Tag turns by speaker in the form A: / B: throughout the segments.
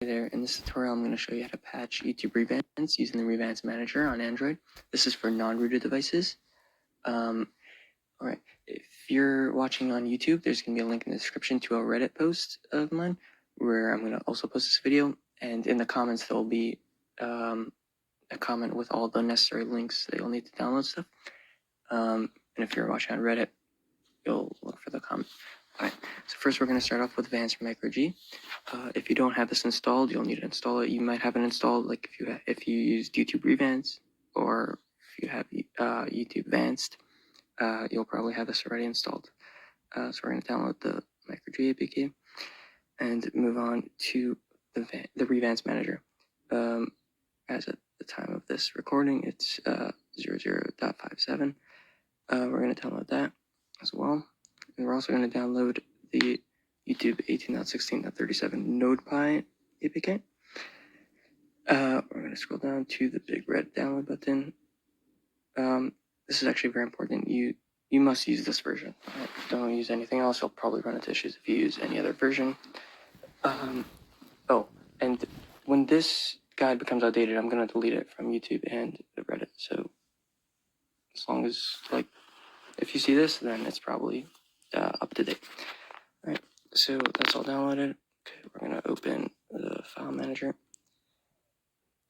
A: Hey there, in this tutorial I'm going to show you how to patch YouTube revans using the Revans Manager on Android. This is for non-rooted devices. Alright, if you're watching on YouTube, there's going to be a link in the description to a Reddit post of mine where I'm going to also post this video, and in the comments there will be a comment with all the necessary links that you'll need to download stuff. And if you're watching on Reddit, you'll look for the comment. Alright, so first we're going to start off with Vans from MicroG. If you don't have this installed, you'll need to install it. You might have it installed, like if you used YouTube Revans, or if you have YouTube Advanced, you'll probably have this already installed. So we're going to download the MicroG APK and move on to the Revans Manager. As at the time of this recording, it's 00.57. We're going to download that as well. And we're also going to download the YouTube 18.16.37 NodePy APK. We're going to scroll down to the big red download button. This is actually very important. You must use this version. Right? Don't use anything else. You'll probably run into issues if you use any other version. Oh, and when this guide becomes outdated, I'm going to delete it from YouTube and Reddit. So as long as, like, if you see this, then it's probably up to date. All right, so that's all downloaded. Okay, we're going to open the file manager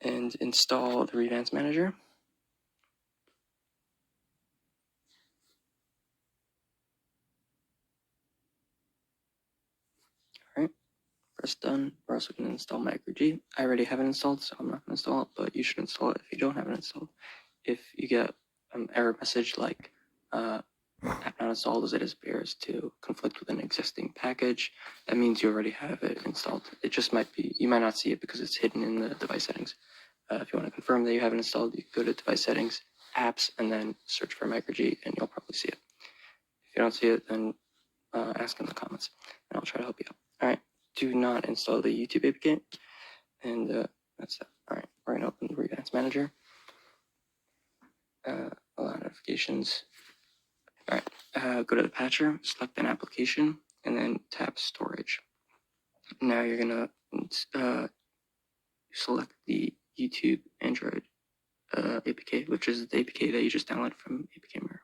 A: and install the Revans Manager. All right, press done. We're also going to install MicroG. I already have it installed, so I'm not going to install it, but you should install it if you don't have it installed. If you get an error message like app not installed as it appears to conflict with an existing package, that means you already have it installed. It just might be, you might not see it because it's hidden in the device settings. If you want to confirm that you have it installed, you go to device settings, apps, and then search for MicroG, and you'll probably see it. If you don't see it, then ask in the comments, and I'll try to help you out. All right, do not install the YouTube APK, and that's it. All right, we're going to open the Revans Manager. Allow notifications. All right, go to the patcher, select an application, and then tap storage. Now you're going to select the YouTube Android APK, which is the APK that you just downloaded from APK Mirror.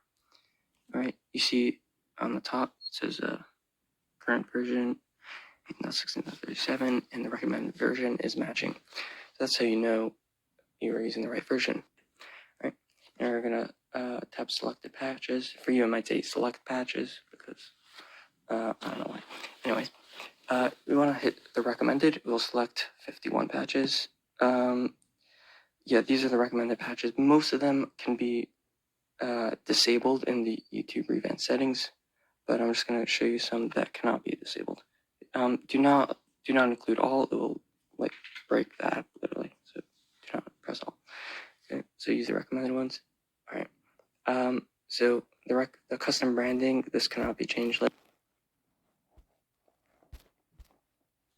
A: All right, you see on the top it says current version 16.37, and the recommended version is matching. So that's how you know you are using the right version. All right, now we're gonna tap selected patches. For you, it might say select patches because I don't know why. Anyways, we want to hit the recommended. We'll select 51 patches. Yeah, these are the recommended patches. Most of them can be disabled in the YouTube Revans settings, but I'm just going to show you some that cannot be disabled. Do not include all. It will like break the app literally. So do not press all. Okay, so use the recommended ones. All right. So the custom branding, this cannot be changed. Like,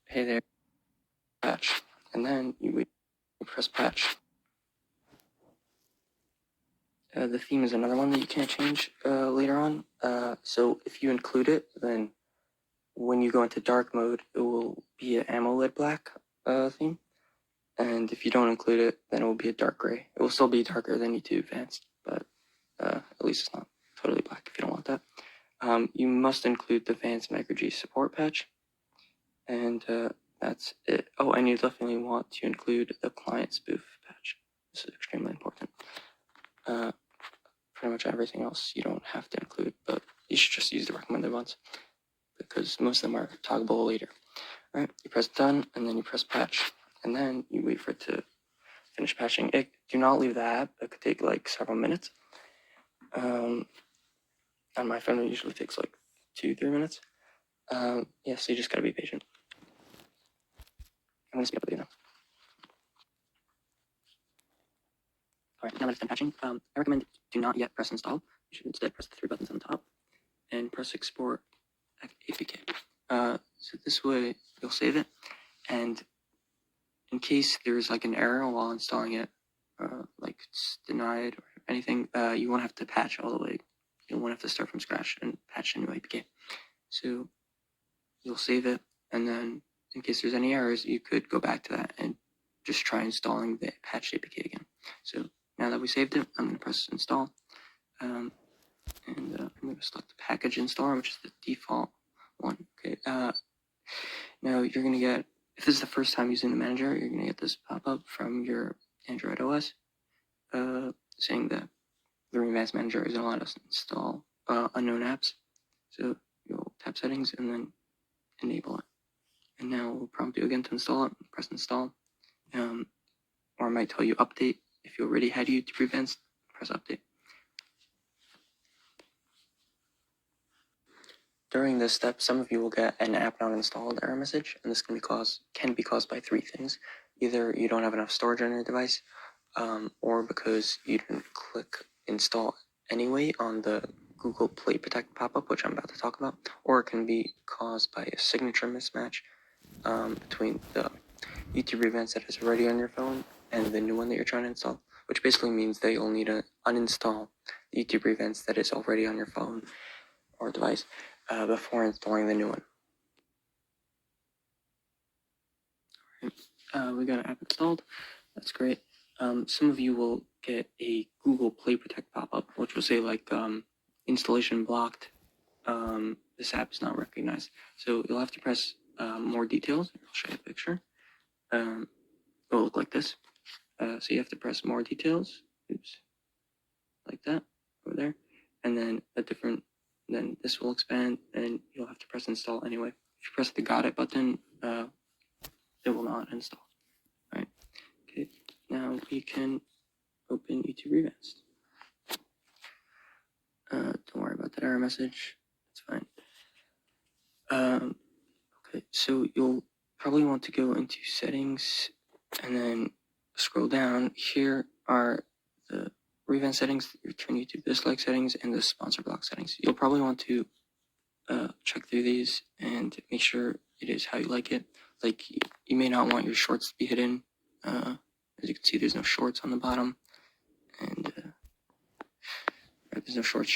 A: hey there, patch, and then you press patch. The theme is another one that you can't change later on. So if you include it, then when you go into dark mode, it will be an AMOLED black theme. And if you don't include it, then it will be a dark gray. It will still be darker than YouTube Advanced, but at least it's not totally black if you don't want that. You must include the Vans MicroG support patch. And that's it. Oh, and you definitely want to include the client spoof patch. This is extremely important. Pretty much everything else you don't have to include, but you should just use the recommended ones because most of them are toggleable later. All right, you press done, and then you press patch, and then you wait for it to finish patching. Do not leave the app. It could take like several minutes. On my phone, it usually takes like 2-3 minutes. Yeah, so you just gotta be patient. I'm gonna speed up with you now. All right, now that it's done patching, I recommend do not yet press install. You should instead press the 3 buttons on the top and press export APK. So this way you'll save it, and in case there's like an error while installing it, like it's denied or anything, you won't have to patch all the way. You won't have to start from scratch and patch a new APK. So you'll save it, and then in case there's any errors, you could go back to that and just try installing the patch APK again. So now that we saved it, I'm going to press install. And I'm going to select the package installer, which is the default one. Okay. Now you're going to get, if this is the first time using the manager, you're going to get this pop-up from your Android OS saying that the Revanced Manager isn't allowed us to install unknown apps. So you'll tap settings and then enable it. And now we'll prompt you again to install it. Press install. Or it might tell you update. If you already had YouTube Revanced, press update. During this step, some of you will get an app not installed error message, and this can be caused by three things. Either you don't have enough storage on your device, or because you didn't click install anyway on the Google Play Protect pop-up, which I'm about to talk about, or it can be caused by a signature mismatch between the YouTube Revanced that is already on your phone and the new one that you're trying to install, which basically means that you'll need to uninstall the YouTube Revanced that is already on your phone or device before installing the new one. We got an app installed. That's great. Some of you will get a Google Play Protect pop-up, which will say like installation blocked. This app is not recognized. So you'll have to press more details. I'll show you a picture. It will look like this. So you have to press more details. Oops. Like that over there. And then then this will expand and you'll have to press install anyway. If you press the got it button, it will not install. All right. Okay. Now we can open YouTube Revanced. Don't worry about that error message. It's fine. Okay, so you'll probably want to go into settings and then scroll down. Here are the Revanced settings, your Turn YouTube dislike settings, and the sponsor block settings. You'll probably want to check through these and make sure it is how you like it. Like, you may not want your shorts to be hidden. As you can see, there's no shorts on the bottom, and there's no shorts